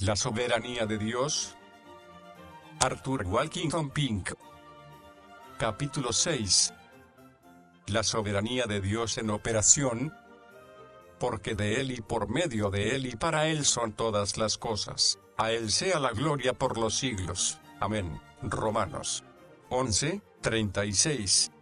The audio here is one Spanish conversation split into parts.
La soberanía de Dios. Arthur Walkington Pink. Capítulo 6. La soberanía de Dios en operación. Porque de Él y por medio de Él y para Él son todas las cosas. A Él sea la gloria por los siglos. Amén. Romanos 11:36.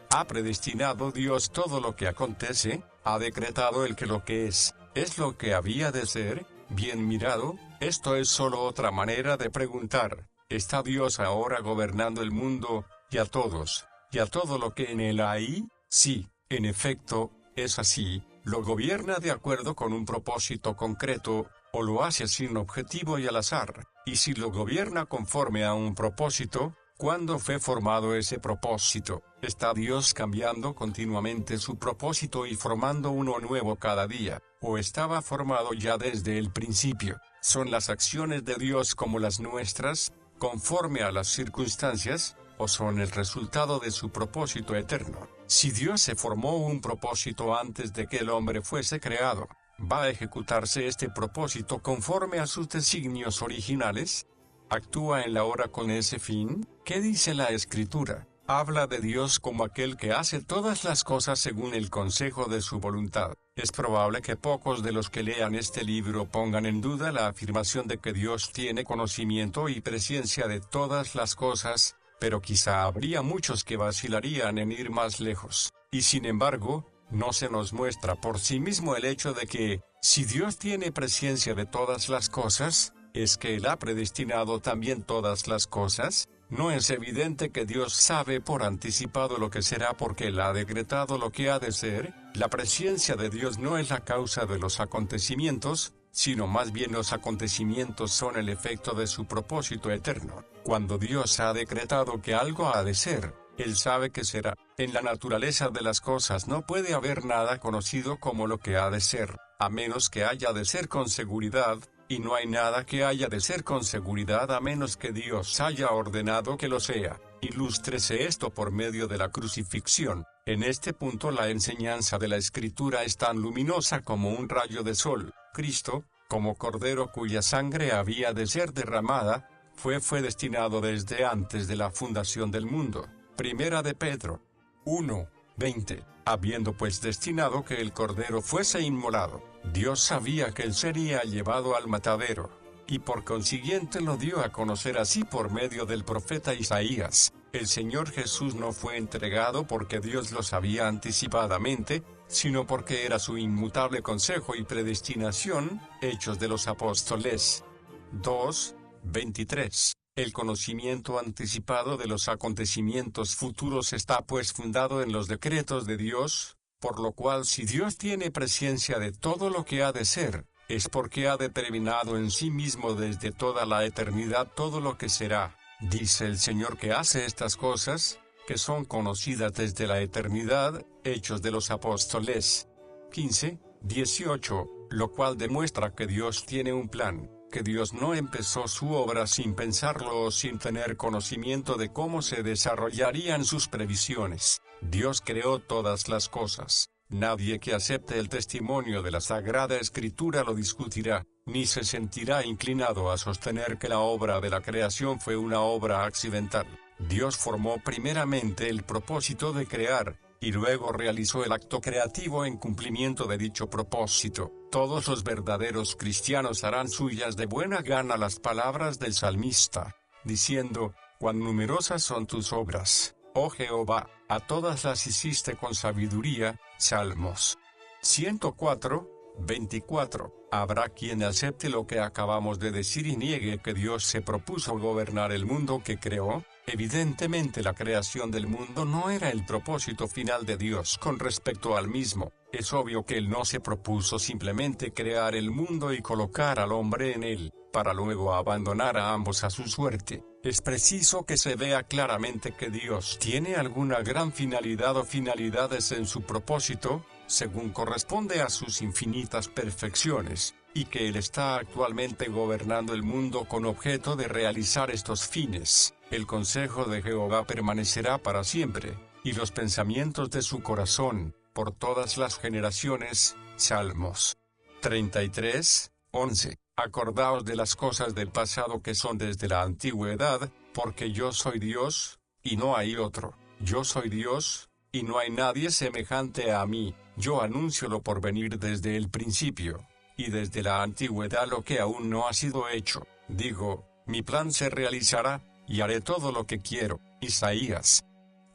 Ha predestinado Dios todo lo que acontece, ha decretado el que lo que es lo que había de ser. Bien mirado, esto es solo otra manera de preguntar, ¿está Dios ahora gobernando el mundo, y a todos, y a todo lo que en él hay? Sí, en efecto, es así, lo gobierna de acuerdo con un propósito concreto, o lo hace sin objetivo y al azar, y si lo gobierna conforme a un propósito, ¿cuándo fue formado ese propósito? ¿Está Dios cambiando continuamente su propósito y formando uno nuevo cada día? ¿O estaba formado ya desde el principio? ¿Son las acciones de Dios como las nuestras, conforme a las circunstancias, o son el resultado de su propósito eterno? Si Dios se formó un propósito antes de que el hombre fuese creado, ¿va a ejecutarse este propósito conforme a sus designios originales? ¿Actúa en la hora con ese fin? ¿Qué dice la Escritura? Habla de Dios como aquel que hace todas las cosas según el consejo de su voluntad. Es probable que pocos de los que lean este libro pongan en duda la afirmación de que Dios tiene conocimiento y presciencia de todas las cosas, pero quizá habría muchos que vacilarían en ir más lejos. Y sin embargo, no se nos muestra por sí mismo el hecho de que, si Dios tiene presciencia de todas las cosas, ¿es que Él ha predestinado también todas las cosas? ¿No es evidente que Dios sabe por anticipado lo que será porque Él ha decretado lo que ha de ser? La presciencia de Dios no es la causa de los acontecimientos, sino más bien los acontecimientos son el efecto de su propósito eterno. Cuando Dios ha decretado que algo ha de ser, Él sabe que será. En la naturaleza de las cosas no puede haber nada conocido como lo que ha de ser, a menos que haya de ser con seguridad. Y no hay nada que haya de ser con seguridad a menos que Dios haya ordenado que lo sea. Ilústrese esto por medio de la crucifixión. En este punto la enseñanza de la Escritura es tan luminosa como un rayo de sol. Cristo, como Cordero cuya sangre había de ser derramada, fue destinado desde antes de la fundación del mundo. Primera de Pedro 1:20. Habiendo pues destinado que el Cordero fuese inmolado, Dios sabía que él sería llevado al matadero, y por consiguiente lo dio a conocer así por medio del profeta Isaías. El Señor Jesús no fue entregado porque Dios lo sabía anticipadamente, sino porque era su inmutable consejo y predestinación. Hechos de los Apóstoles 2:23. El conocimiento anticipado de los acontecimientos futuros está pues fundado en los decretos de Dios, por lo cual si Dios tiene presciencia de todo lo que ha de ser, es porque ha determinado en sí mismo desde toda la eternidad todo lo que será. Dice el Señor que hace estas cosas, que son conocidas desde la eternidad. Hechos de los Apóstoles 15:18, lo cual demuestra que Dios tiene un plan, que Dios no empezó su obra sin pensarlo o sin tener conocimiento de cómo se desarrollarían sus previsiones. Dios creó todas las cosas. Nadie que acepte el testimonio de la Sagrada Escritura lo discutirá, ni se sentirá inclinado a sostener que la obra de la creación fue una obra accidental. Dios formó primeramente el propósito de crear, y luego realizó el acto creativo en cumplimiento de dicho propósito. Todos los verdaderos cristianos harán suyas de buena gana las palabras del salmista, diciendo: «Cuán numerosas son tus obras, oh Jehová, a todas las hiciste con sabiduría». Salmos 104:24. Habrá quien acepte lo que acabamos de decir y niegue que Dios se propuso gobernar el mundo que creó. Evidentemente la creación del mundo no era el propósito final de Dios con respecto al mismo. Es obvio que Él no se propuso simplemente crear el mundo y colocar al hombre en él, para luego abandonar a ambos a su suerte. Es preciso que se vea claramente que Dios tiene alguna gran finalidad o finalidades en su propósito, según corresponde a sus infinitas perfecciones, y que Él está actualmente gobernando el mundo con objeto de realizar estos fines. El consejo de Jehová permanecerá para siempre, y los pensamientos de su corazón, por todas las generaciones. Salmos 33:11. Acordaos de las cosas del pasado que son desde la antigüedad, porque yo soy Dios, y no hay otro. Yo soy Dios, y no hay nadie semejante a mí. Yo anuncio lo por venir desde el principio, y desde la antigüedad lo que aún no ha sido hecho. Digo, mi plan se realizará, y haré todo lo que quiero. Isaías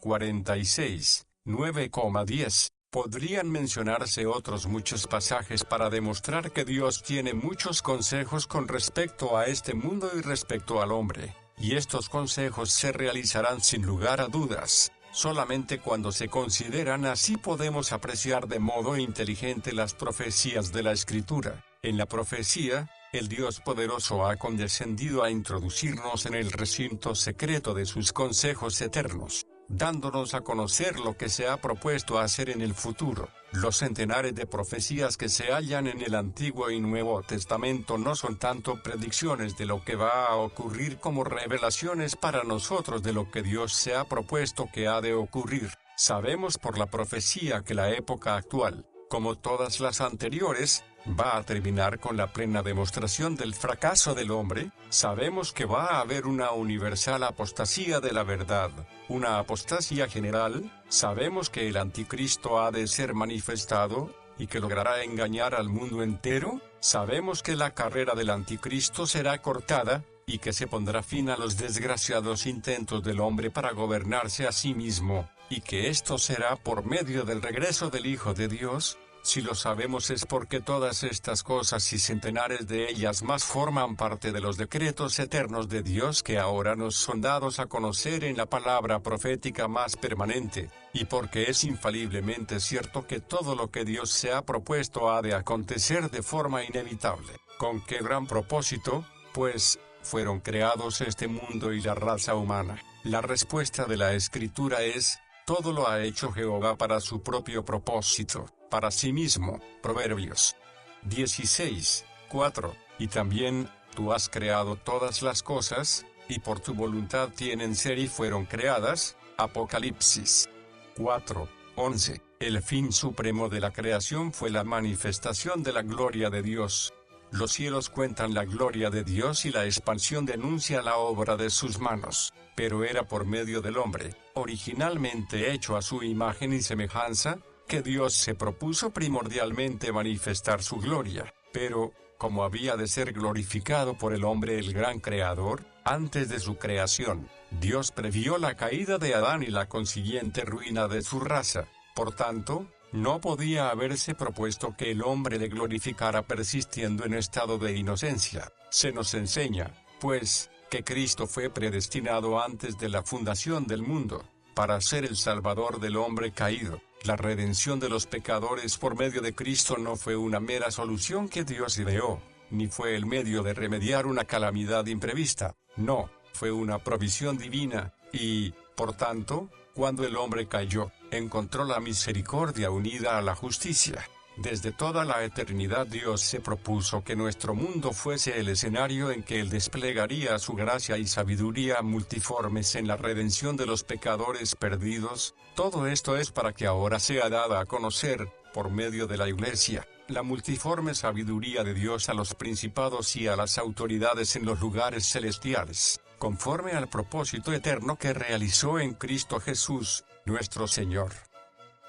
46, 9,10. Podrían mencionarse otros muchos pasajes para demostrar que Dios tiene muchos consejos con respecto a este mundo y respecto al hombre, y estos consejos se realizarán sin lugar a dudas. Solamente cuando se consideran así podemos apreciar de modo inteligente las profecías de la Escritura. En la profecía, el Dios poderoso ha condescendido a introducirnos en el recinto secreto de sus consejos eternos, dándonos a conocer lo que se ha propuesto hacer en el futuro. Los centenares de profecías que se hallan en el Antiguo y Nuevo Testamento no son tanto predicciones de lo que va a ocurrir como revelaciones para nosotros de lo que Dios se ha propuesto que ha de ocurrir. Sabemos por la profecía que la época actual, como todas las anteriores, va a terminar con la plena demostración del fracaso del hombre. Sabemos que va a haber una universal apostasía de la verdad, una apostasía general. Sabemos que el anticristo ha de ser manifestado, y que logrará engañar al mundo entero. Sabemos que la carrera del anticristo será cortada, y que se pondrá fin a los desgraciados intentos del hombre para gobernarse a sí mismo, y que esto será por medio del regreso del Hijo de Dios. Si lo sabemos es porque todas estas cosas y centenares de ellas más forman parte de los decretos eternos de Dios que ahora nos son dados a conocer en la palabra profética más permanente, y porque es infaliblemente cierto que todo lo que Dios se ha propuesto ha de acontecer de forma inevitable. ¿Con qué gran propósito, pues, fueron creados este mundo y la raza humana? La respuesta de la Escritura es: todo lo ha hecho Jehová para su propio propósito, para sí mismo. Proverbios 16, 4. Y también, tú has creado todas las cosas, y por tu voluntad tienen ser y fueron creadas. Apocalipsis 4, 11. El fin supremo de la creación fue la manifestación de la gloria de Dios. Los cielos cuentan la gloria de Dios y la expansión denuncia la obra de sus manos, pero era por medio del hombre, originalmente hecho a su imagen y semejanza, que Dios se propuso primordialmente manifestar su gloria. Pero, como había de ser glorificado por el hombre el gran creador, antes de su creación, Dios previó la caída de Adán y la consiguiente ruina de su raza. Por tanto, no podía haberse propuesto que el hombre le glorificara persistiendo en estado de inocencia. Se nos enseña, pues, que Cristo fue predestinado antes de la fundación del mundo, para ser el Salvador del hombre caído. La redención de los pecadores por medio de Cristo no fue una mera solución que Dios ideó, ni fue el medio de remediar una calamidad imprevista. No, fue una provisión divina, y, por tanto, cuando el hombre cayó, encontró la misericordia unida a la justicia. Desde toda la eternidad Dios se propuso que nuestro mundo fuese el escenario en que Él desplegaría su gracia y sabiduría multiformes en la redención de los pecadores perdidos. Todo esto es para que ahora sea dada a conocer, por medio de la Iglesia, la multiforme sabiduría de Dios a los principados y a las autoridades en los lugares celestiales, conforme al propósito eterno que realizó en Cristo Jesús, nuestro Señor.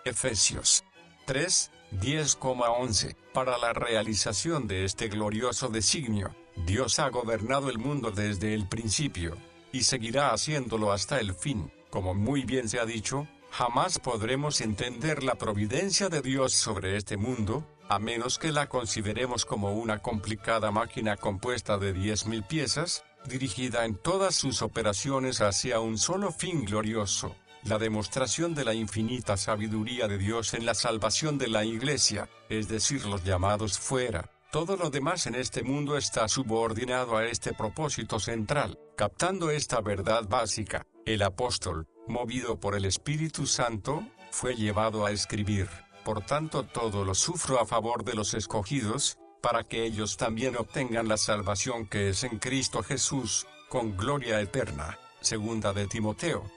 Efesios 3, 10,11. Para la realización de este glorioso designio, Dios ha gobernado el mundo desde el principio, y seguirá haciéndolo hasta el fin. Como muy bien se ha dicho, jamás podremos entender la providencia de Dios sobre este mundo, a menos que la consideremos como una complicada máquina compuesta de 10.000 piezas, dirigida en todas sus operaciones hacia un solo fin glorioso: la demostración de la infinita sabiduría de Dios en la salvación de la Iglesia, es decir, los llamados fuera. Todo lo demás en este mundo está subordinado a este propósito central. Captando esta verdad básica, el apóstol, movido por el Espíritu Santo, fue llevado a escribir: por tanto todo lo sufro a favor de los escogidos, para que ellos también obtengan la salvación que es en Cristo Jesús, con gloria eterna. Segunda de Timoteo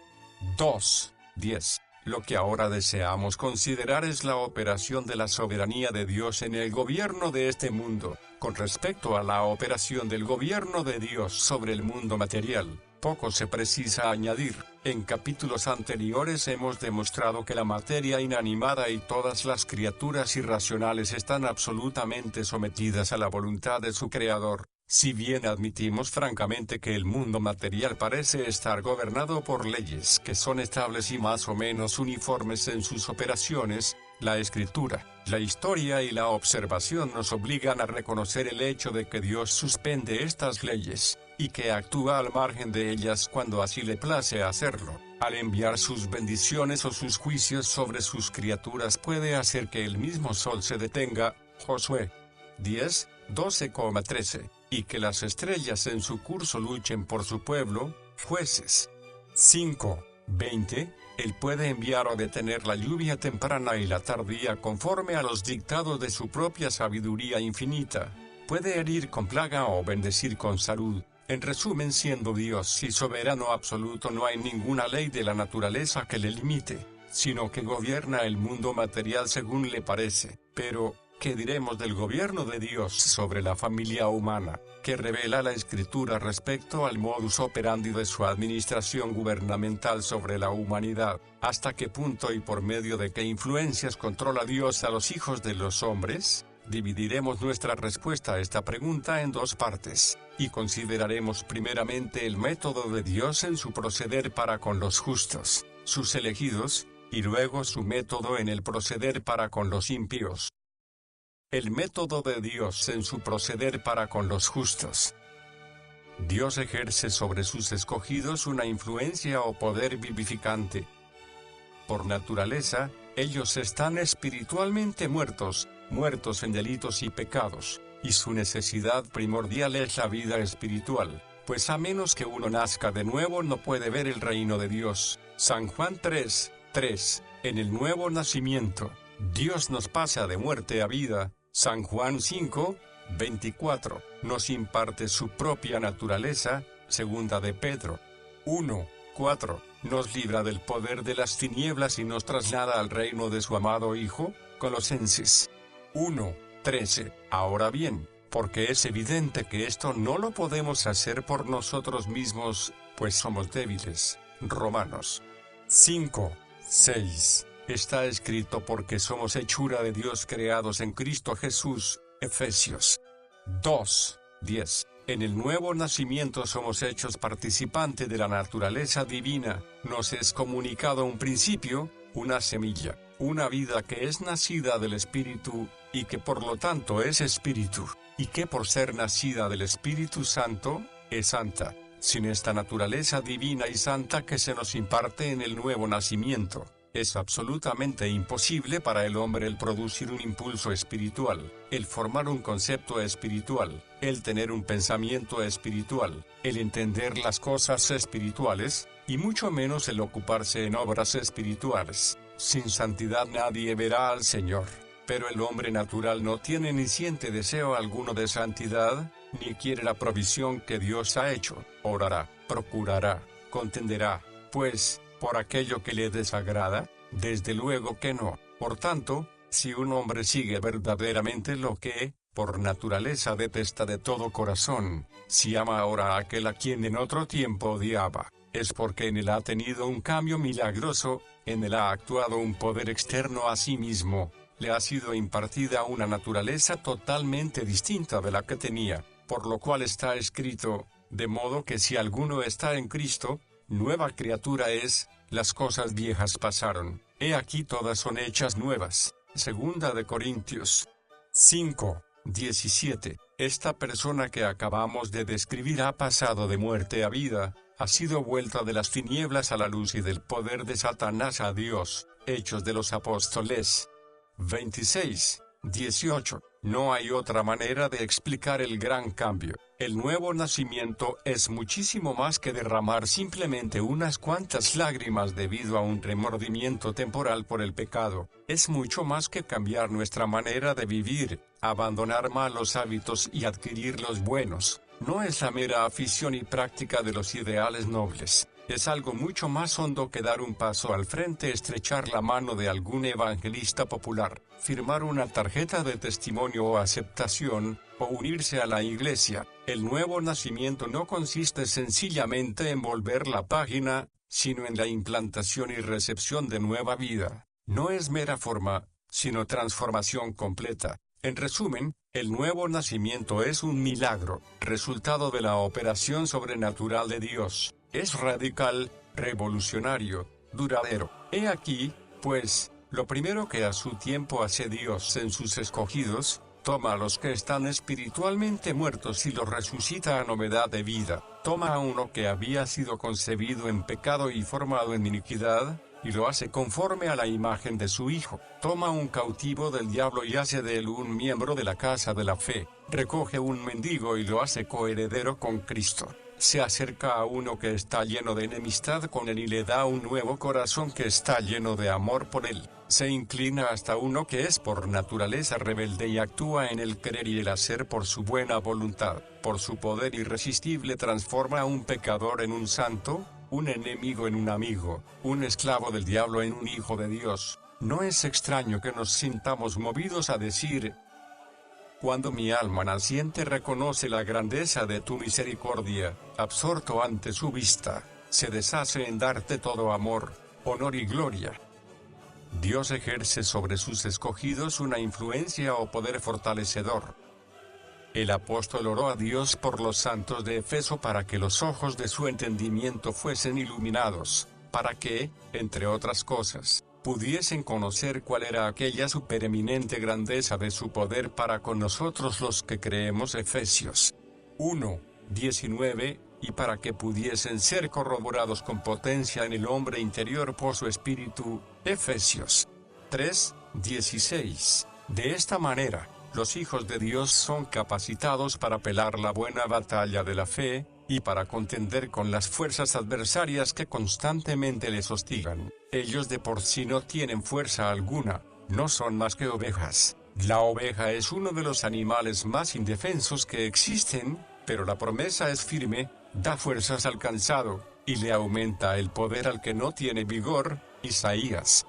2, 10. Lo que ahora deseamos considerar es la operación de la soberanía de Dios en el gobierno de este mundo. Con respecto a la operación del gobierno de Dios sobre el mundo material, poco se precisa añadir. En capítulos anteriores hemos demostrado que la materia inanimada y todas las criaturas irracionales están absolutamente sometidas a la voluntad de su Creador. Si bien admitimos francamente que el mundo material parece estar gobernado por leyes que son estables y más o menos uniformes en sus operaciones, la Escritura, la historia y la observación nos obligan a reconocer el hecho de que Dios suspende estas leyes, y que actúa al margen de ellas cuando así le place hacerlo. Al enviar sus bendiciones o sus juicios sobre sus criaturas puede hacer que el mismo sol se detenga, Josué 10, 12,13, y que las estrellas en su curso luchen por su pueblo, Jueces 5, 20. Él puede enviar o detener la lluvia temprana y la tardía conforme a los dictados de su propia sabiduría infinita. Puede herir con plaga o bendecir con salud. En resumen, siendo Dios y soberano absoluto, no hay ninguna ley de la naturaleza que le limite, sino que gobierna el mundo material según le parece. Pero, ¿qué diremos del gobierno de Dios sobre la familia humana, que revela la Escritura respecto al modus operandi de su administración gubernamental sobre la humanidad? ¿Hasta qué punto y por medio de qué influencias controla Dios a los hijos de los hombres? Dividiremos nuestra respuesta a esta pregunta en dos partes, y consideraremos primeramente el método de Dios en su proceder para con los justos, sus elegidos, y luego su método en el proceder para con los impíos. El método de Dios en su proceder para con los justos. Dios ejerce sobre sus escogidos una influencia o poder vivificante. Por naturaleza, ellos están espiritualmente muertos en delitos y pecados, y su necesidad primordial es la vida espiritual, pues a menos que uno nazca de nuevo no puede ver el reino de Dios. San Juan 3, 3. En el nuevo nacimiento, Dios nos pasa de muerte a vida. San Juan 5, 24. Nos imparte su propia naturaleza. Segunda de Pedro 1, 4. Nos libra del poder de las tinieblas y nos traslada al reino de su amado Hijo. Colosenses 1, 13. Ahora bien, porque es evidente que esto no lo podemos hacer por nosotros mismos, pues somos débiles. Romanos 5, 6. Está escrito porque somos hechura de Dios creados en Cristo Jesús. Efesios 2, 10. En el nuevo nacimiento somos hechos participantes de la naturaleza divina. Nos es comunicado un principio, una semilla, una vida que es nacida del Espíritu, y que por lo tanto es Espíritu, y que por ser nacida del Espíritu Santo, es santa. Sin esta naturaleza divina y santa que se nos imparte en el nuevo nacimiento, es absolutamente imposible para el hombre el producir un impulso espiritual, el formar un concepto espiritual, el tener un pensamiento espiritual, el entender las cosas espirituales, y mucho menos el ocuparse en obras espirituales. Sin santidad nadie verá al Señor. Pero el hombre natural no tiene ni siente deseo alguno de santidad, ni quiere la provisión que Dios ha hecho. Orará, procurará, contenderá, pues, por aquello que le desagrada. Desde luego que no. Por tanto, si un hombre sigue verdaderamente lo que, por naturaleza detesta de todo corazón, si ama ahora a aquel a quien en otro tiempo odiaba, es porque en él ha tenido un cambio milagroso, en él ha actuado un poder externo a sí mismo, le ha sido impartida una naturaleza totalmente distinta de la que tenía, por lo cual está escrito, de modo que si alguno está en Cristo, nueva criatura es, las cosas viejas pasaron, he aquí todas son hechas nuevas. Segunda de Corintios 5, 17. Esta persona que acabamos de describir ha pasado de muerte a vida, ha sido vuelta de las tinieblas a la luz y del poder de Satanás a Dios. Hechos de los Apóstoles 26, 18. No hay otra manera de explicar el gran cambio. El nuevo nacimiento es muchísimo más que derramar simplemente unas cuantas lágrimas debido a un remordimiento temporal por el pecado. Es mucho más que cambiar nuestra manera de vivir, abandonar malos hábitos y adquirir los buenos. No es la mera afición y práctica de los ideales nobles. Es algo mucho más hondo que dar un paso al frente, estrechar la mano de algún evangelista popular, firmar una tarjeta de testimonio o aceptación, o unirse a la iglesia. El nuevo nacimiento no consiste sencillamente en volver la página, sino en la implantación y recepción de nueva vida. No es mera forma, sino transformación completa. En resumen, el nuevo nacimiento es un milagro, resultado de la operación sobrenatural de Dios. Es radical, revolucionario, duradero. He aquí, pues, lo primero que a su tiempo hace Dios en sus escogidos: toma a los que están espiritualmente muertos y los resucita a novedad de vida. Toma a uno que había sido concebido en pecado y formado en iniquidad, y lo hace conforme a la imagen de su Hijo. Toma un cautivo del diablo y hace de él un miembro de la casa de la fe. Recoge un mendigo y lo hace coheredero con Cristo. Se acerca a uno que está lleno de enemistad con él y le da un nuevo corazón que está lleno de amor por él. Se inclina hasta uno que es por naturaleza rebelde y actúa en el querer y el hacer por su buena voluntad. Por su poder irresistible transforma a un pecador en un santo, un enemigo en un amigo, un esclavo del diablo en un hijo de Dios. No es extraño que nos sintamos movidos a decir: cuando mi alma naciente reconoce la grandeza de tu misericordia, absorto ante su vista, se deshace en darte todo amor, honor y gloria. Dios ejerce sobre sus escogidos una influencia o poder fortalecedor. El apóstol oró a Dios por los santos de Efeso para que los ojos de su entendimiento fuesen iluminados, para que, entre otras cosas, pudiesen conocer cuál era aquella supereminente grandeza de su poder para con nosotros los que creemos. Efesios 1:19, y para que pudiesen ser corroborados con potencia en el hombre interior por su espíritu. Efesios 3:16. De esta manera, los hijos de Dios son capacitados para pelear la buena batalla de la fe, y para contender con las fuerzas adversarias que constantemente les hostigan. Ellos de por sí no tienen fuerza alguna, no son más que ovejas. La oveja es uno de los animales más indefensos que existen, pero la promesa es firme, da fuerzas al cansado, y le aumenta el poder al que no tiene vigor. Isaías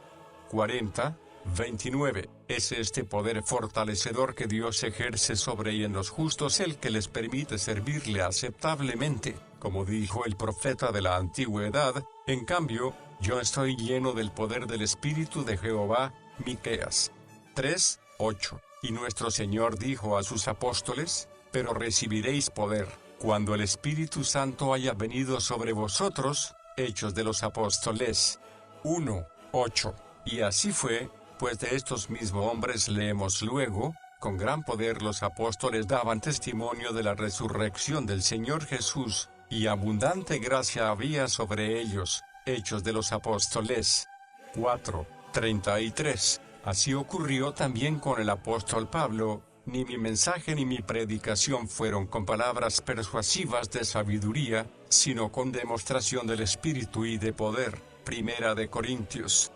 40:29. Es este poder fortalecedor que Dios ejerce sobre y en los justos el que les permite servirle aceptablemente, como dijo el profeta de la antigüedad: en cambio, yo estoy lleno del poder del Espíritu de Jehová. Miqueas 3:8. Y nuestro Señor dijo a sus apóstoles: pero recibiréis poder, cuando el Espíritu Santo haya venido sobre vosotros. Hechos de los Apóstoles 1:8. Y así fue, pues de estos mismos hombres leemos luego: con gran poder los apóstoles daban testimonio de la resurrección del Señor Jesús, y abundante gracia había sobre ellos. Hechos de los Apóstoles 4:33. Así ocurrió también con el apóstol Pablo: ni mi mensaje ni mi predicación fueron con palabras persuasivas de sabiduría, sino con demostración del Espíritu y de poder. Primera de Corintios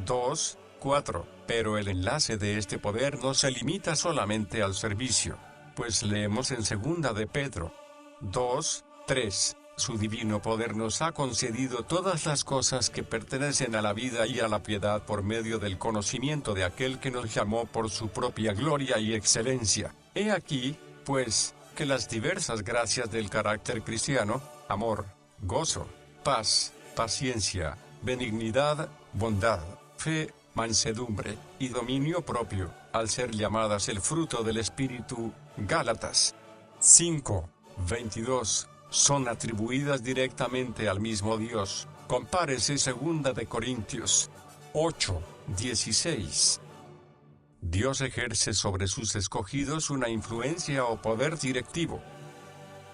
2:4. Pero el enlace de este poder no se limita solamente al servicio, pues leemos en 2 de Pedro 2:3, su divino poder nos ha concedido todas las cosas que pertenecen a la vida y a la piedad por medio del conocimiento de aquel que nos llamó por su propia gloria y excelencia. He aquí, pues, que las diversas gracias del carácter cristiano: amor, gozo, paz, paciencia, benignidad, bondad, fe, mansedumbre, y dominio propio, al ser llamadas el fruto del Espíritu. Gálatas 5:22, son atribuidas directamente al mismo Dios. Compárese 2 de Corintios 8:16. Dios ejerce sobre sus escogidos una influencia o poder directivo.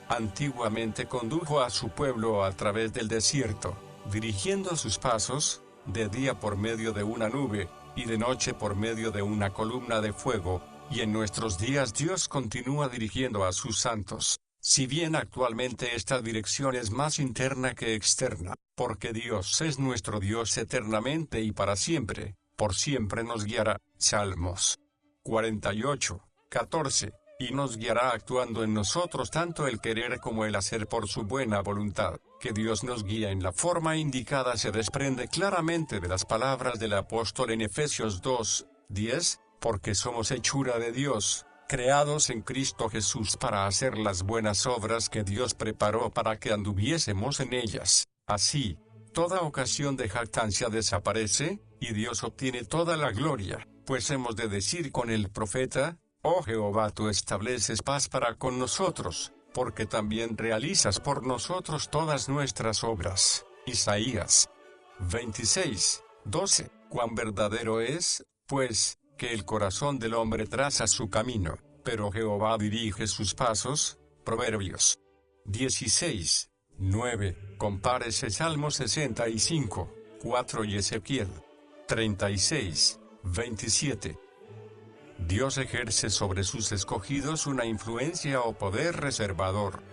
Antiguamente condujo a su pueblo a través del desierto, dirigiendo sus pasos, de día por medio de una nube, y de noche por medio de una columna de fuego, y en nuestros días Dios continúa dirigiendo a sus santos, si bien actualmente esta dirección es más interna que externa, porque Dios es nuestro Dios eternamente y para siempre, por siempre nos guiará. Salmos 48:14, y nos guiará actuando en nosotros tanto el querer como el hacer por su buena voluntad. Que Dios nos guía en la forma indicada se desprende claramente de las palabras del apóstol en Efesios 2:10, porque somos hechura de Dios, creados en Cristo Jesús para hacer las buenas obras que Dios preparó para que anduviésemos en ellas. Así, toda ocasión de jactancia desaparece, y Dios obtiene toda la gloria, pues hemos de decir con el profeta: Oh Jehová, tú estableces paz para con nosotros, porque también realizas por nosotros todas nuestras obras. Isaías 26:12. Cuán verdadero es, pues, que el corazón del hombre traza su camino, pero Jehová dirige sus pasos. Proverbios 16:9. Compárese Salmo 65:4 y Ezequiel 36:27. Dios ejerce sobre sus escogidos una influencia o poder reservador.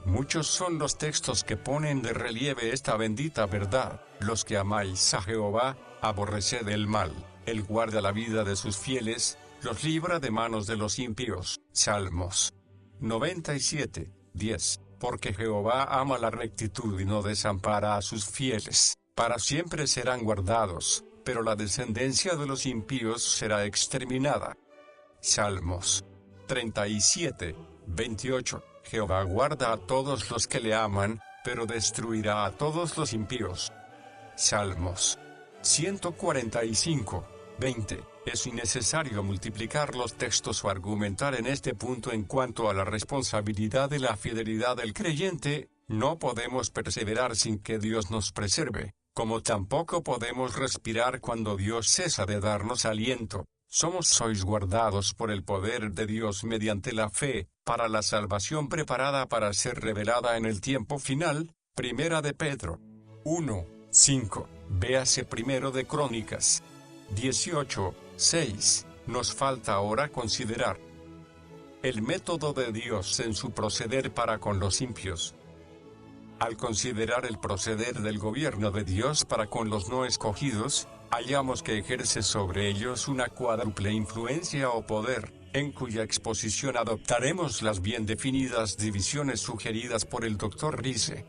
Muchos son los textos que ponen de relieve esta bendita verdad. Los que amáis a Jehová, aborreced el mal. Él guarda la vida de sus fieles, los libra de manos de los impíos. Salmos 97:10. Porque Jehová ama la rectitud y no desampara a sus fieles. Para siempre serán guardados, pero la descendencia de los impíos será exterminada. Salmos 37:28. Jehová guarda a todos los que le aman, pero destruirá a todos los impíos. Salmos 145:20. Es innecesario multiplicar los textos o argumentar en este punto en cuanto a la responsabilidad de la fidelidad del creyente. No podemos perseverar sin que Dios nos preserve, como tampoco podemos respirar cuando Dios cesa de darnos aliento. Sois guardados por el poder de Dios mediante la fe, para la salvación preparada para ser revelada en el tiempo final. Primera de Pedro 1:5. Véase Primero de Crónicas 18:6. Nos falta ahora considerar el método de Dios en su proceder para con los impíos. Al considerar el proceder del gobierno de Dios para con los no escogidos, hallamos que ejerce sobre ellos una cuádruple influencia o poder, en cuya exposición adoptaremos las bien definidas divisiones sugeridas por el Dr. Rice.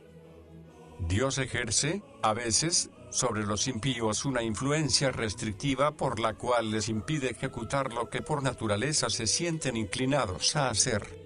Dios ejerce, a veces, sobre los impíos una influencia restrictiva por la cual les impide ejecutar lo que por naturaleza se sienten inclinados a hacer.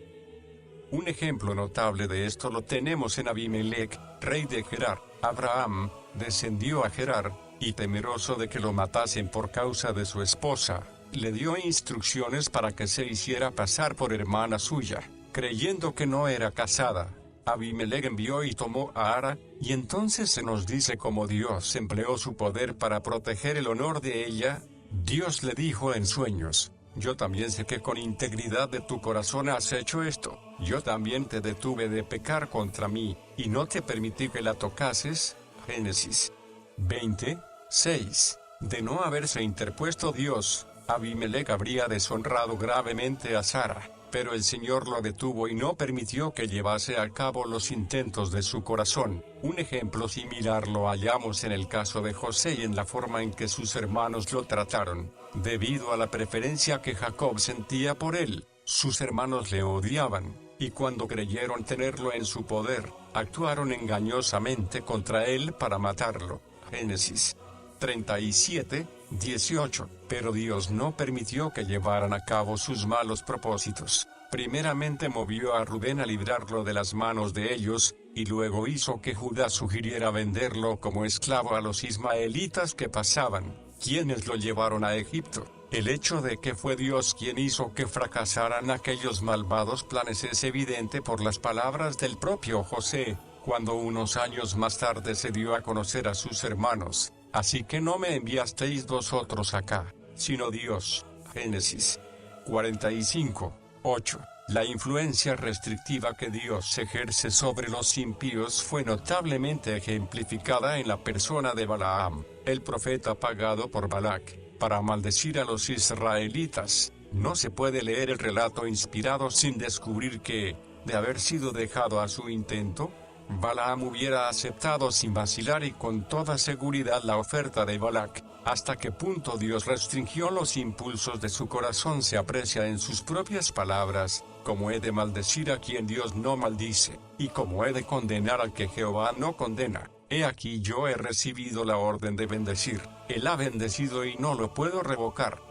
Un ejemplo notable de esto lo tenemos en Abimelech, rey de Gerar. Abraham descendió a Gerar, y temeroso de que lo matasen por causa de su esposa, le dio instrucciones para que se hiciera pasar por hermana suya, creyendo que no era casada. Abimelech envió y tomó a Ara, y entonces se nos dice cómo Dios empleó su poder para proteger el honor de ella. Dios le dijo en sueños: Yo también sé que con integridad de tu corazón has hecho esto. Yo también te detuve de pecar contra mí, y no te permití que la tocases. Génesis 20:6. De no haberse interpuesto Dios, Abimelech habría deshonrado gravemente a Sara, pero el Señor lo detuvo y no permitió que llevase a cabo los intentos de su corazón. Un ejemplo similar lo hallamos en el caso de José y en la forma en que sus hermanos lo trataron. Debido a la preferencia que Jacob sentía por él, sus hermanos le odiaban, y cuando creyeron tenerlo en su poder, actuaron engañosamente contra él para matarlo. Génesis 37:18. Pero Dios no permitió que llevaran a cabo sus malos propósitos. Primeramente movió a Rubén a librarlo de las manos de ellos, y luego hizo que Judá sugiriera venderlo como esclavo a los ismaelitas que pasaban, quienes lo llevaron a Egipto. El hecho de que fue Dios quien hizo que fracasaran aquellos malvados planes es evidente por las palabras del propio José, cuando unos años más tarde se dio a conocer a sus hermanos: Así que no me enviasteis vosotros acá, sino Dios. Génesis 45:8. La influencia restrictiva que Dios ejerce sobre los impíos fue notablemente ejemplificada en la persona de Balaam, el profeta pagado por Balac, para maldecir a los israelitas. No se puede leer el relato inspirado sin descubrir que, de haber sido dejado a su intento, Balaam hubiera aceptado sin vacilar y con toda seguridad la oferta de Balac. Hasta qué punto Dios restringió los impulsos de su corazón se aprecia en sus propias palabras: Como he de maldecir a quien Dios no maldice, y como he de condenar al que Jehová no condena. He aquí yo he recibido la orden de bendecir. Él ha bendecido y no lo puedo revocar.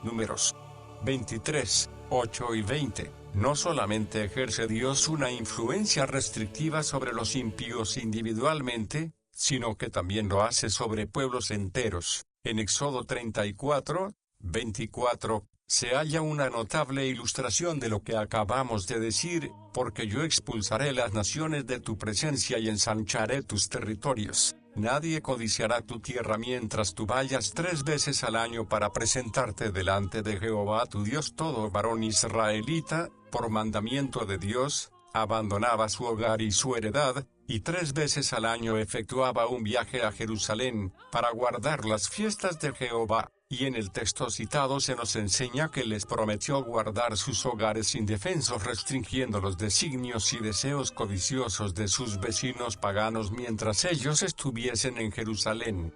Números 23, 8 y 20. No solamente ejerce Dios una influencia restrictiva sobre los impíos individualmente, sino que también lo hace sobre pueblos enteros. En Éxodo 34, 24, se halla una notable ilustración de lo que acabamos de decir, porque yo expulsaré las naciones de tu presencia y ensancharé tus territorios. Nadie codiciará tu tierra mientras tú vayas 3 veces al año para presentarte delante de Jehová tu Dios. Todo varón israelita, por mandamiento de Dios, abandonaba su hogar y su heredad, y 3 veces al año efectuaba un viaje a Jerusalén, para guardar las fiestas de Jehová. Y en el texto citado se nos enseña que les prometió guardar sus hogares indefensos, restringiendo los designios y deseos codiciosos de sus vecinos paganos mientras ellos estuviesen en Jerusalén.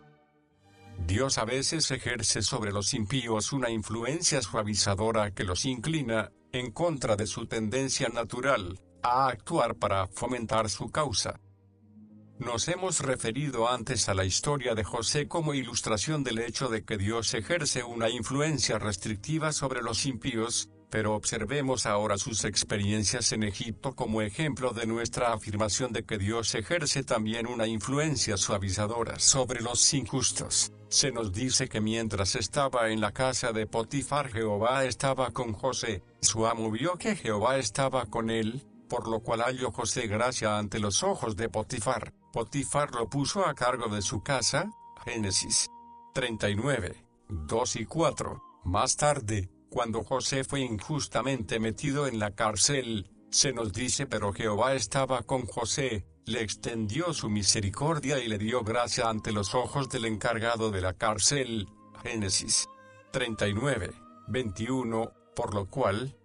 Dios a veces ejerce sobre los impíos una influencia suavizadora que los inclina, en contra de su tendencia natural, a actuar para fomentar su causa. Nos hemos referido antes a la historia de José como ilustración del hecho de que Dios ejerce una influencia restrictiva sobre los impíos, pero observemos ahora sus experiencias en Egipto como ejemplo de nuestra afirmación de que Dios ejerce también una influencia suavizadora sobre los injustos. Se nos dice que mientras estaba en la casa de Potifar, Jehová estaba con José. Su amo vio que Jehová estaba con él, por lo cual halló José gracia ante los ojos de Potifar. Potifar lo puso a cargo de su casa. Génesis 39, 2 y 4. Más tarde, cuando José fue injustamente metido en la cárcel, se nos dice: pero Jehová estaba con José, le extendió su misericordia y le dio gracia ante los ojos del encargado de la cárcel. Génesis 39, 21, por lo cual,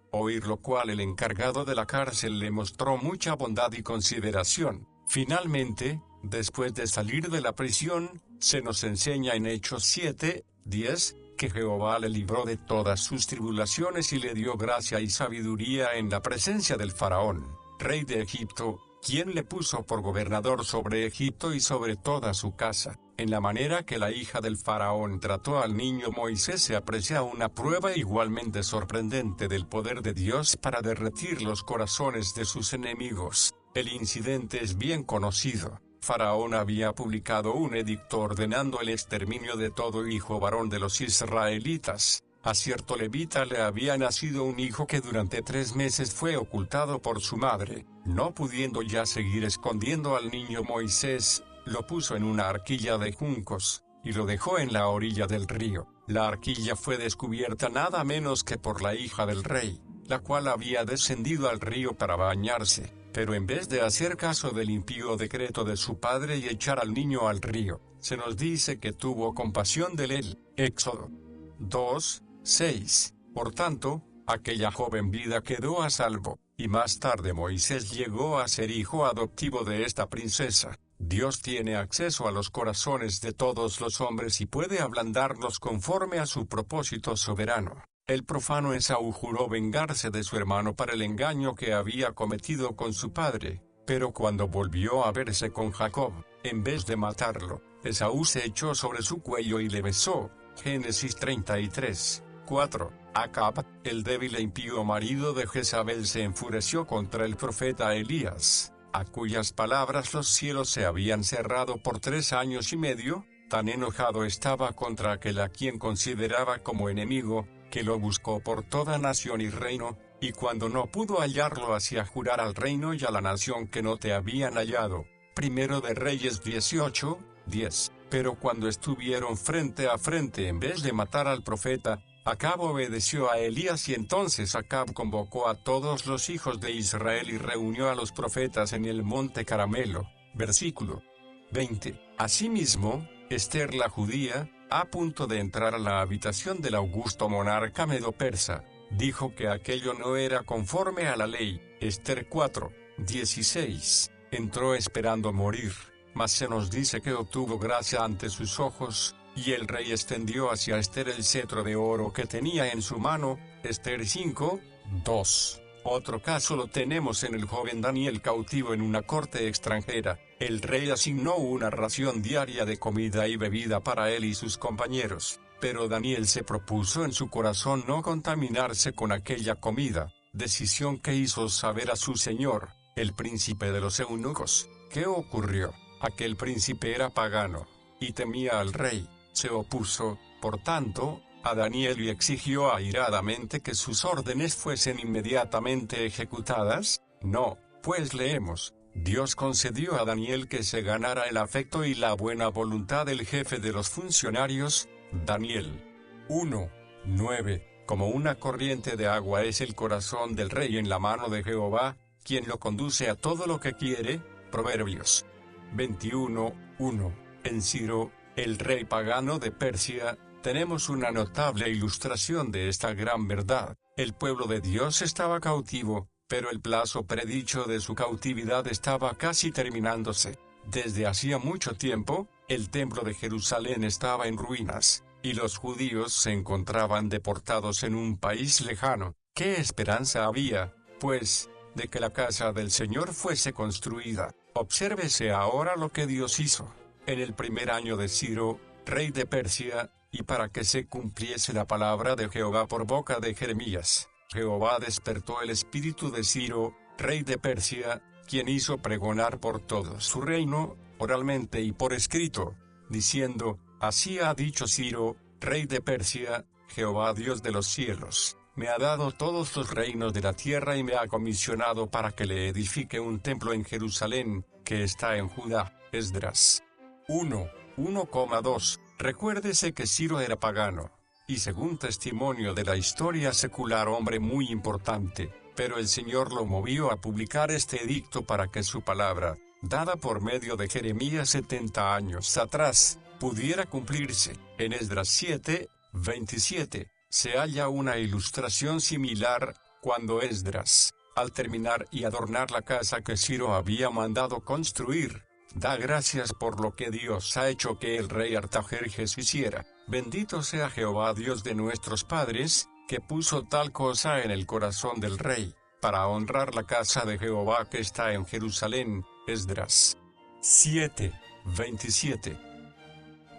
el encargado de la cárcel le mostró mucha bondad y consideración. Finalmente, después de salir de la prisión, se nos enseña en Hechos 7, 10, que Jehová le libró de todas sus tribulaciones y le dio gracia y sabiduría en la presencia del faraón, rey de Egipto, quien le puso por gobernador sobre Egipto y sobre toda su casa. En la manera que la hija del faraón trató al niño Moisés se aprecia una prueba igualmente sorprendente del poder de Dios para derretir los corazones de sus enemigos. El incidente es bien conocido. Faraón había publicado un edicto ordenando el exterminio de todo hijo varón de los israelitas. A cierto levita le había nacido un hijo que durante 3 meses fue ocultado por su madre. No pudiendo ya seguir escondiendo al niño Moisés, lo puso en una arquilla de juncos, y lo dejó en la orilla del río. La arquilla fue descubierta nada menos que por la hija del rey, la cual había descendido al río para bañarse, pero en vez de hacer caso del impío decreto de su padre y echar al niño al río, se nos dice que tuvo compasión de él. Éxodo 2, 6. Por tanto, aquella joven vida quedó a salvo, y más tarde Moisés llegó a ser hijo adoptivo de esta princesa. Dios tiene acceso a los corazones de todos los hombres y puede ablandarlos conforme a su propósito soberano. El profano Esaú juró vengarse de su hermano para el engaño que había cometido con su padre, pero cuando volvió a verse con Jacob, en vez de matarlo, Esaú se echó sobre su cuello y le besó. Génesis 33, 4. Acab, el débil e impío marido de Jezabel, se enfureció contra el profeta Elías, a cuyas palabras los cielos se habían cerrado por 3 años y medio. Tan enojado estaba contra aquel a quien consideraba como enemigo, que lo buscó por toda nación y reino, y cuando no pudo hallarlo hacía jurar al reino y a la nación que no te habían hallado. Primero de Reyes 18, 10. Pero cuando estuvieron frente a frente, en vez de matar al profeta, Acab obedeció a Elías, y entonces Acab convocó a todos los hijos de Israel y reunió a los profetas en el monte Carmelo. Versículo 20. Asimismo, Ester la judía, a punto de entrar a la habitación del augusto monarca medo-persa, dijo que aquello no era conforme a la ley. Ester 4, 16. Entró esperando morir, mas se nos dice que obtuvo gracia ante sus ojos, y el rey extendió hacia Ester el cetro de oro que tenía en su mano. Ester 5, 2. Otro caso lo tenemos en el joven Daniel, cautivo en una corte extranjera. El rey asignó una ración diaria de comida y bebida para él y sus compañeros. Pero Daniel se propuso en su corazón no contaminarse con aquella comida, decisión que hizo saber a su señor, el príncipe de los eunucos. ¿Qué ocurrió? Aquel príncipe era pagano, y temía al rey. Se opuso, por tanto, a Daniel y exigió airadamente que sus órdenes fuesen inmediatamente ejecutadas. No, pues leemos, Dios concedió a Daniel que se ganara el afecto y la buena voluntad del jefe de los funcionarios. Daniel 1:9. Como una corriente de agua es el corazón del rey en la mano de Jehová, quien lo conduce a todo lo que quiere. Proverbios 21:1. En Ciro, el rey pagano de Persia, tenemos una notable ilustración de esta gran verdad. El pueblo de Dios estaba cautivo, pero el plazo predicho de su cautividad estaba casi terminándose. Desde hacía mucho tiempo, el templo de Jerusalén estaba en ruinas, y los judíos se encontraban deportados en un país lejano. ¿Qué esperanza había, pues, de que la casa del Señor fuese construida? Obsérvese ahora lo que Dios hizo. En el primer año de Ciro, rey de Persia, y para que se cumpliese la palabra de Jehová por boca de Jeremías, Jehová despertó el espíritu de Ciro, rey de Persia, quien hizo pregonar por todo su reino, oralmente y por escrito, diciendo, así ha dicho Ciro, rey de Persia, Jehová Dios de los cielos, me ha dado todos los reinos de la tierra y me ha comisionado para que le edifique un templo en Jerusalén, que está en Judá. Esdras 1:2. Recuérdese que Ciro era pagano, y según testimonio de la historia secular hombre muy importante, pero el Señor lo movió a publicar este edicto para que su palabra, dada por medio de Jeremías 70 años atrás, pudiera cumplirse. En Esdras 7:27, se halla una ilustración similar, cuando Esdras, al terminar y adornar la casa que Ciro había mandado construir, da gracias por lo que Dios ha hecho que el rey Artajerjes hiciera. Bendito sea Jehová Dios de nuestros padres, que puso tal cosa en el corazón del rey, para honrar la casa de Jehová que está en Jerusalén. Esdras 7:27.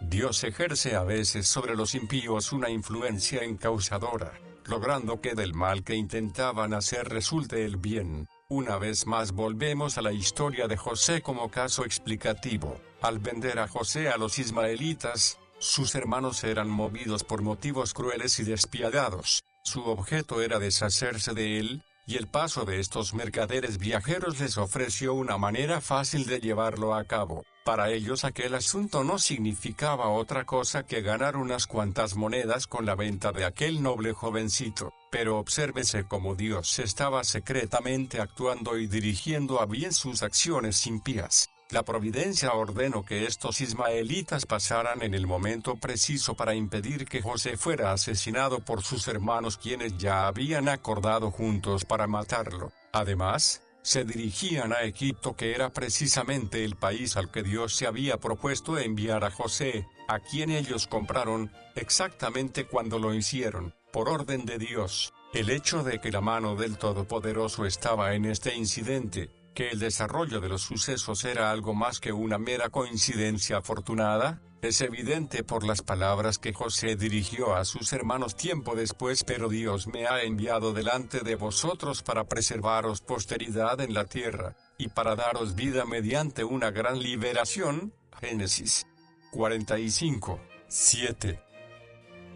Dios ejerce a veces sobre los impíos una influencia encausadora, logrando que del mal que intentaban hacer resulte el bien. Una vez más volvemos a la historia de José como caso explicativo. Al vender a José a los ismaelitas, sus hermanos eran movidos por motivos crueles y despiadados. Su objeto era deshacerse de él, y el paso de estos mercaderes viajeros les ofreció una manera fácil de llevarlo a cabo. Para ellos aquel asunto no significaba otra cosa que ganar unas cuantas monedas con la venta de aquel noble jovencito. Pero obsérvese cómo Dios estaba secretamente actuando y dirigiendo a bien sus acciones impías. La providencia ordenó que estos ismaelitas pasaran en el momento preciso para impedir que José fuera asesinado por sus hermanos, quienes ya habían acordado juntos para matarlo. Además, se dirigían a Egipto, que era precisamente el país al que Dios se había propuesto enviar a José, a quien ellos compraron, exactamente cuando lo hicieron, por orden de Dios. El hecho de que la mano del Todopoderoso estaba en este incidente, que el desarrollo de los sucesos era algo más que una mera coincidencia afortunada, es evidente por las palabras que José dirigió a sus hermanos tiempo después. Pero Dios me ha enviado delante de vosotros para preservaros posteridad en la tierra, y para daros vida mediante una gran liberación. Génesis 45:7.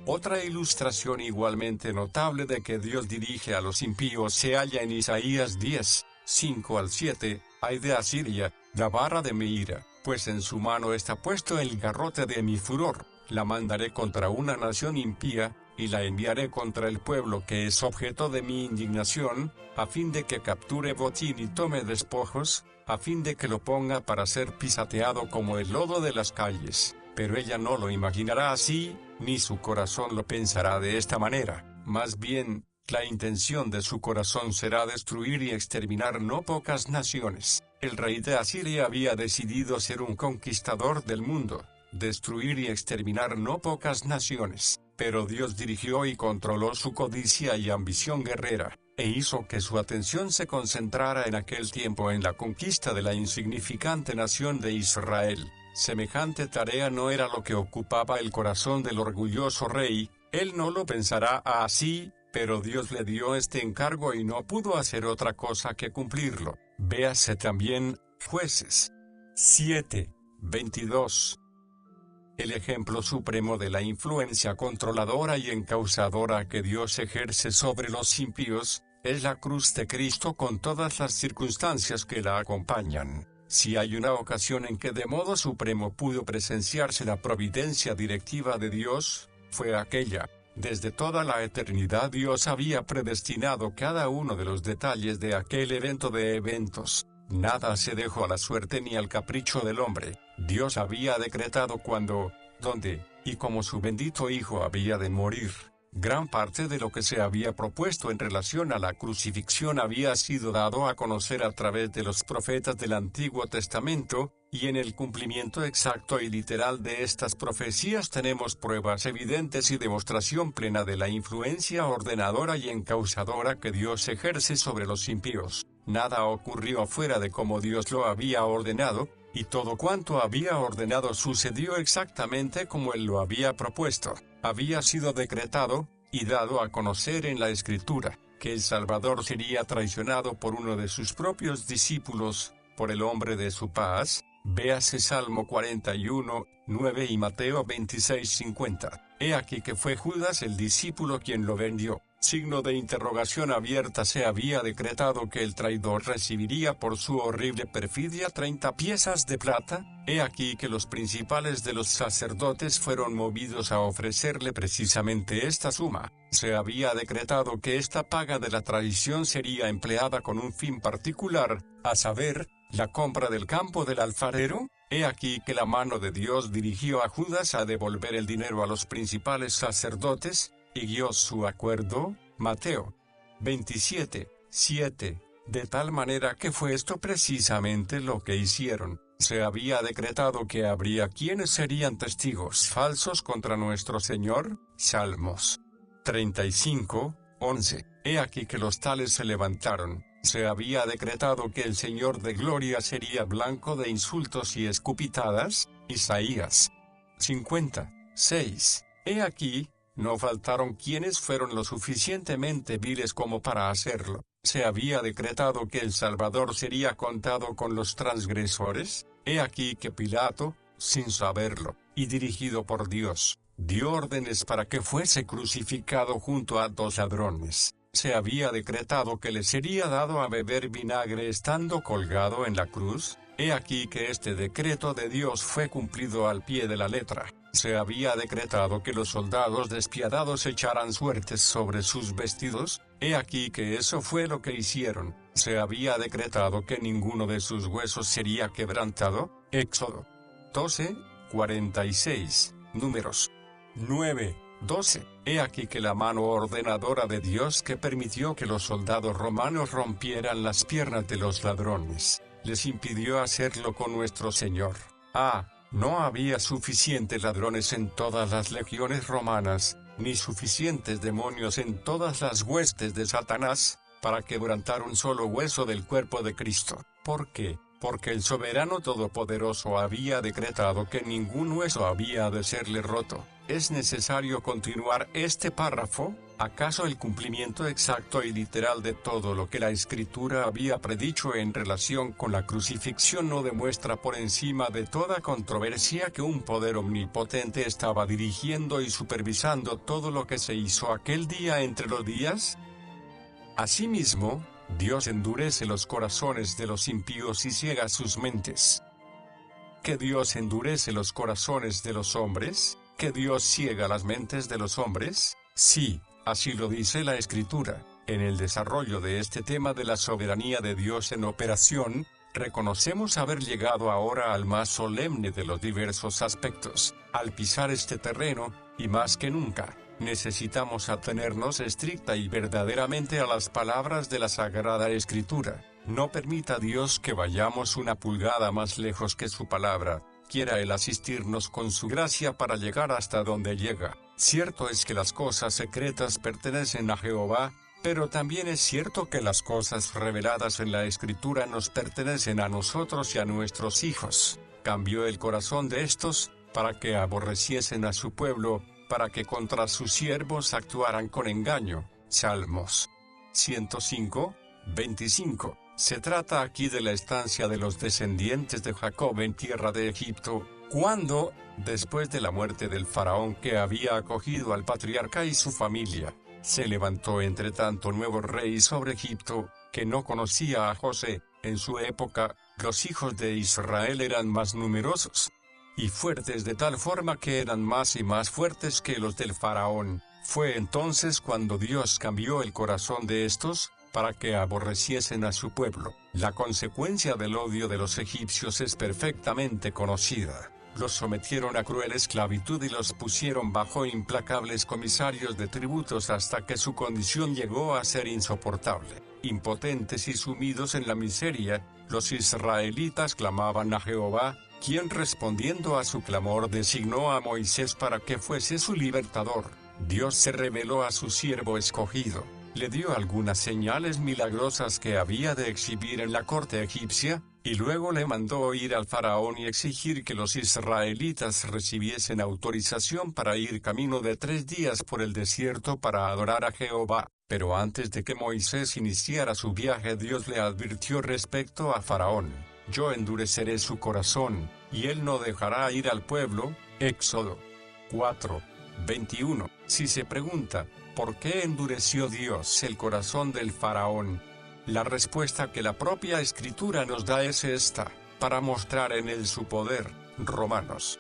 Otra ilustración igualmente notable de que Dios dirige a los impíos se halla en Isaías 10:5-7, ay de Asiria, la vara de mi ira, pues en su mano está puesto el garrote de mi furor. La mandaré contra una nación impía, y la enviaré contra el pueblo que es objeto de mi indignación, a fin de que capture botín y tome despojos, a fin de que lo ponga para ser pisateado como el lodo de las calles. Pero ella no lo imaginará así, ni su corazón lo pensará de esta manera. Más bien, la intención de su corazón será destruir y exterminar no pocas naciones. El rey de Asiria había decidido ser un conquistador del mundo, destruir y exterminar no pocas naciones. Pero Dios dirigió y controló su codicia y ambición guerrera, e hizo que su atención se concentrara en aquel tiempo en la conquista de la insignificante nación de Israel. Semejante tarea no era lo que ocupaba el corazón del orgulloso rey. Él no lo pensará así, pero Dios le dio este encargo y no pudo hacer otra cosa que cumplirlo. Véase también, Jueces 7:22. El ejemplo supremo de la influencia controladora y encausadora que Dios ejerce sobre los impíos, es la cruz de Cristo con todas las circunstancias que la acompañan. Si hay una ocasión en que de modo supremo pudo presenciarse la providencia directiva de Dios, fue aquella. Desde toda la eternidad Dios había predestinado cada uno de los detalles de aquel evento de eventos. Nada se dejó a la suerte ni al capricho del hombre. Dios había decretado cuándo, dónde, y cómo su bendito Hijo había de morir. Gran parte de lo que se había propuesto en relación a la crucifixión había sido dado a conocer a través de los profetas del Antiguo Testamento, y en el cumplimiento exacto y literal de estas profecías tenemos pruebas evidentes y demostración plena de la influencia ordenadora y encausadora que Dios ejerce sobre los impíos. Nada ocurrió fuera de como Dios lo había ordenado, y todo cuanto había ordenado sucedió exactamente como Él lo había propuesto. Había sido decretado, y dado a conocer en la Escritura, que el Salvador sería traicionado por uno de sus propios discípulos, por el hombre de su paz. Véase Salmo 41:9 y Mateo 26:50. He aquí que fue Judas el discípulo quien lo vendió. Signo de interrogación abierta. Se había decretado que el traidor recibiría por su horrible perfidia 30 piezas de plata. He aquí que los principales de los sacerdotes fueron movidos a ofrecerle precisamente esta suma. Se había decretado que esta paga de la traición sería empleada con un fin particular, a saber, la compra del campo del alfarero. He aquí que la mano de Dios dirigió a Judas a devolver el dinero a los principales sacerdotes, y guió su acuerdo. Mateo 27:7. De tal manera que fue esto precisamente lo que hicieron. Se había decretado que habría quienes serían testigos falsos contra nuestro Señor. Salmos 35:11. He aquí que los tales se levantaron. Se había decretado que el Señor de gloria sería blanco de insultos y escupitadas. Isaías 50:6. He aquí, no faltaron quienes fueron lo suficientemente viles como para hacerlo. Se había decretado que el Salvador sería contado con los transgresores. He aquí que Pilato, sin saberlo, y dirigido por Dios, dio órdenes para que fuese crucificado junto a 2 ladrones. Se había decretado que le sería dado a beber vinagre estando colgado en la cruz. He aquí que este decreto de Dios fue cumplido al pie de la letra. Se había decretado que los soldados despiadados echaran suertes sobre sus vestidos. He aquí que eso fue lo que hicieron. Se había decretado que ninguno de sus huesos sería quebrantado. Éxodo 12:46. Números 9:12. He aquí que la mano ordenadora de Dios que permitió que los soldados romanos rompieran las piernas de los ladrones, les impidió hacerlo con nuestro Señor. No había suficientes ladrones en todas las legiones romanas, ni suficientes demonios en todas las huestes de Satanás, para quebrantar un solo hueso del cuerpo de Cristo. ¿Por qué? Porque el soberano todopoderoso había decretado que ningún hueso había de serle roto. ¿Es necesario continuar este párrafo? ¿Acaso el cumplimiento exacto y literal de todo lo que la Escritura había predicho en relación con la crucifixión no demuestra por encima de toda controversia que un poder omnipotente estaba dirigiendo y supervisando todo lo que se hizo aquel día entre los días? Asimismo, Dios endurece los corazones de los impíos y ciega sus mentes. ¿Que Dios endurece los corazones de los hombres? ¿Que Dios ciega las mentes de los hombres? Sí, así lo dice la Escritura. En el desarrollo de este tema de la soberanía de Dios en operación, reconocemos haber llegado ahora al más solemne de los diversos aspectos. Al pisar este terreno, y más que nunca, necesitamos atenernos estricta y verdaderamente a las palabras de la Sagrada Escritura. No permita Dios que vayamos una pulgada más lejos que su palabra. Quiera Él asistirnos con su gracia para llegar hasta donde llega. Cierto es que las cosas secretas pertenecen a Jehová, pero también es cierto que las cosas reveladas en la Escritura nos pertenecen a nosotros y a nuestros hijos. cambió el corazón de estos, para que aborreciesen a su pueblo, para que contra sus siervos actuaran con engaño. Salmos 105, 25. Se trata aquí de la estancia de los descendientes de Jacob en tierra de Egipto, cuando, después de la muerte del faraón que había acogido al patriarca y su familia, se levantó entre tanto nuevo rey sobre Egipto, que no conocía a José. En su época, los hijos de Israel eran más numerosos y fuertes de tal forma que eran más y más fuertes que los del faraón. Fue entonces cuando Dios cambió el corazón de estos, para que aborreciesen a su pueblo. La consecuencia del odio de los egipcios es perfectamente conocida. Los sometieron a cruel esclavitud y los pusieron bajo implacables comisarios de tributos hasta que su condición llegó a ser insoportable. Impotentes y sumidos en la miseria, los israelitas clamaban a Jehová, quien respondiendo a su clamor designó a Moisés para que fuese su libertador. Dios se reveló a su siervo escogido. Le dio algunas señales milagrosas que había de exhibir en la corte egipcia, y luego le mandó ir al faraón y exigir que los israelitas recibiesen autorización para ir camino de 3 días por el desierto para adorar a Jehová. Pero antes de que Moisés iniciara su viaje, Dios le advirtió respecto a faraón: yo endureceré su corazón, y él no dejará ir al pueblo. Éxodo 4, 21. Si se pregunta, ¿por qué endureció Dios el corazón del faraón? La respuesta que la propia Escritura nos da es esta: para mostrar en él su poder. Romanos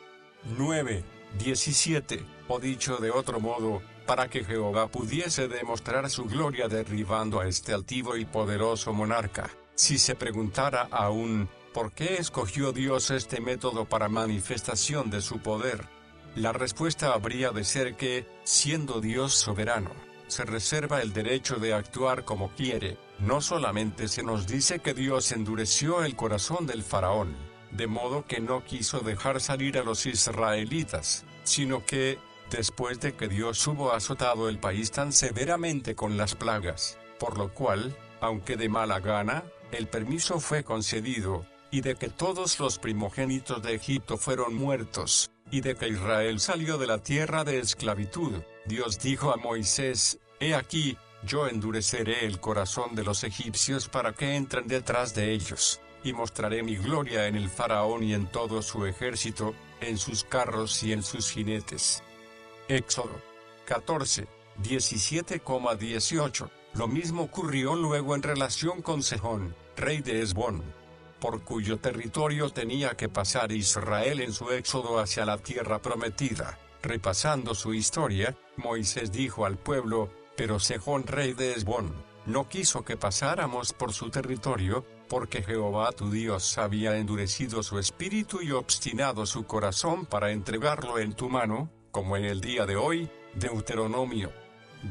9, 17. O dicho de otro modo, para que Jehová pudiese demostrar su gloria derribando a este altivo y poderoso monarca. Si se preguntara aún, ¿por qué escogió Dios este método para manifestación de su poder? La respuesta habría de ser que, siendo Dios soberano, se reserva el derecho de actuar como quiere. No solamente se nos dice que Dios endureció el corazón del faraón, de modo que no quiso dejar salir a los israelitas, sino que, después de que Dios hubo azotado el país tan severamente con las plagas, por lo cual, aunque de mala gana, el permiso fue concedido, y de que todos los primogénitos de Egipto fueron muertos, y de que Israel salió de la tierra de esclavitud, Dios dijo a Moisés: he aquí, yo endureceré el corazón de los egipcios para que entren detrás de ellos, y mostraré mi gloria en el faraón y en todo su ejército, en sus carros y en sus jinetes. Éxodo 14, 17,18. Lo mismo ocurrió luego en relación con Sejón, rey de Hesbón, por cuyo territorio tenía que pasar Israel en su éxodo hacia la tierra prometida. Repasando su historia, Moisés dijo al pueblo: pero Sejón, rey de Hesbón, no quiso que pasáramos por su territorio, porque Jehová tu Dios había endurecido su espíritu y obstinado su corazón para entregarlo en tu mano, como en el día de hoy. Deuteronomio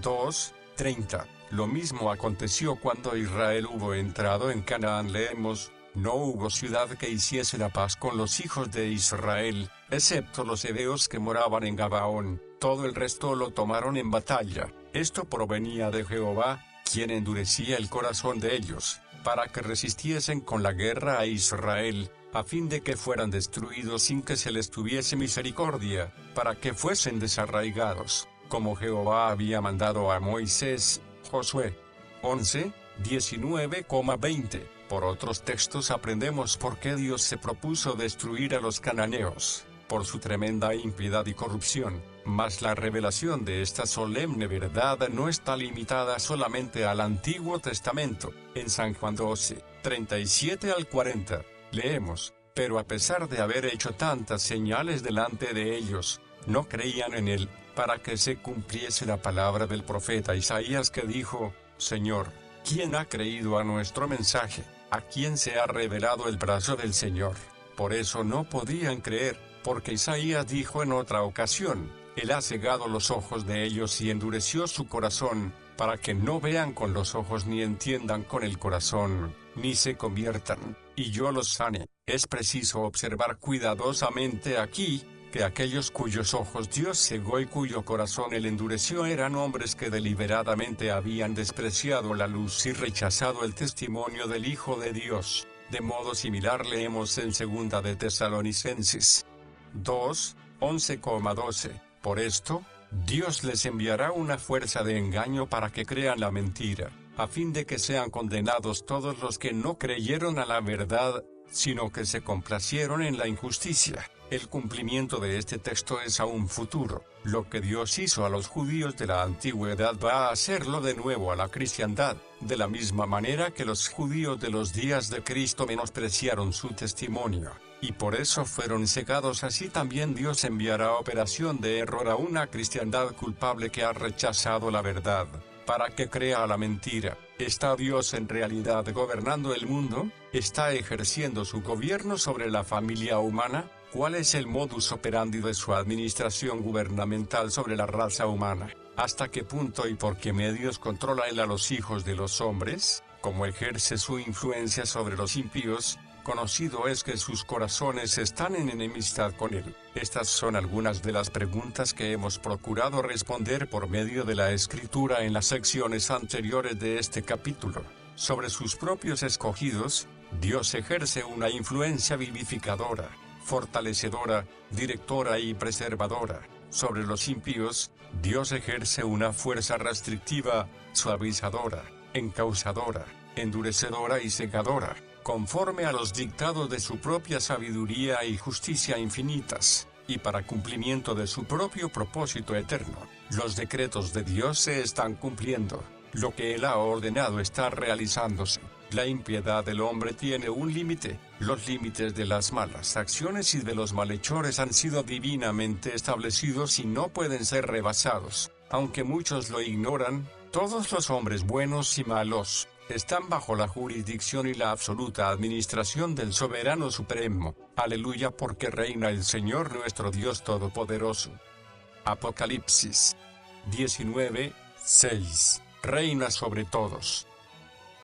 2, 30. Lo mismo aconteció cuando Israel hubo entrado en Canaán. Leemos: no hubo ciudad que hiciese la paz con los hijos de Israel, excepto los heveos que moraban en Gabaón. Todo el resto lo tomaron en batalla. Esto provenía de Jehová, quien endurecía el corazón de ellos, para que resistiesen con la guerra a Israel, a fin de que fueran destruidos sin que se les tuviese misericordia, para que fuesen desarraigados, como Jehová había mandado a Moisés. Josué 11, 19,20. Por otros textos aprendemos por qué Dios se propuso destruir a los cananeos: por su tremenda impiedad y corrupción. Mas la revelación de esta solemne verdad no está limitada solamente al Antiguo Testamento. En San Juan 12, 37 al 40, leemos: pero a pesar de haber hecho tantas señales delante de ellos, no creían en él, para que se cumpliese la palabra del profeta Isaías, que dijo: Señor, ¿quién ha creído a nuestro mensaje? ¿A quién se ha revelado el brazo del Señor? Por eso no podían creer, porque Isaías dijo en otra ocasión: Él ha cegado los ojos de ellos y endureció su corazón, para que no vean con los ojos ni entiendan con el corazón, ni se conviertan, y yo los sane. Es preciso observar cuidadosamente aquí, que aquellos cuyos ojos Dios cegó y cuyo corazón Él endureció eran hombres que deliberadamente habían despreciado la luz y rechazado el testimonio del Hijo de Dios. De modo similar leemos en 2 de Tesalonicenses 2, 11,12. Por esto, Dios les enviará una fuerza de engaño para que crean la mentira, a fin de que sean condenados todos los que no creyeron a la verdad, sino que se complacieron en la injusticia. El cumplimiento de este texto es aún futuro. Lo que Dios hizo a los judíos de la antigüedad va a hacerlo de nuevo a la cristiandad, de la misma manera que los judíos de los días de Cristo menospreciaron su testimonio, y por eso fueron cegados. Así también Dios enviará operación de error a una cristiandad culpable que ha rechazado la verdad, para que crea la mentira. ¿Está Dios en realidad gobernando el mundo? ¿Está ejerciendo su gobierno sobre la familia humana? ¿Cuál es el modus operandi de su administración gubernamental sobre la raza humana? ¿Hasta qué punto y por qué medios controla él a los hijos de los hombres? ¿Cómo ejerce su influencia sobre los impíos? Conocido es que sus corazones están en enemistad con él. Estas son algunas de las preguntas que hemos procurado responder por medio de la Escritura en las secciones anteriores de este capítulo. Sobre sus propios escogidos, Dios ejerce una influencia vivificadora, fortalecedora, directora y preservadora. Sobre los impíos, Dios ejerce una fuerza restrictiva, suavizadora, encausadora, endurecedora y cegadora, conforme a los dictados de su propia sabiduría y justicia infinitas, y para cumplimiento de su propio propósito eterno. Los decretos de Dios se están cumpliendo. Lo que Él ha ordenado está realizándose. La impiedad del hombre tiene un límite. Los límites de las malas acciones y de los malhechores han sido divinamente establecidos y no pueden ser rebasados. Aunque muchos lo ignoran, todos los hombres buenos y malos están bajo la jurisdicción y la absoluta administración del Soberano Supremo. Aleluya, porque reina el Señor nuestro Dios Todopoderoso. Apocalipsis 19, 6. Reina sobre todos.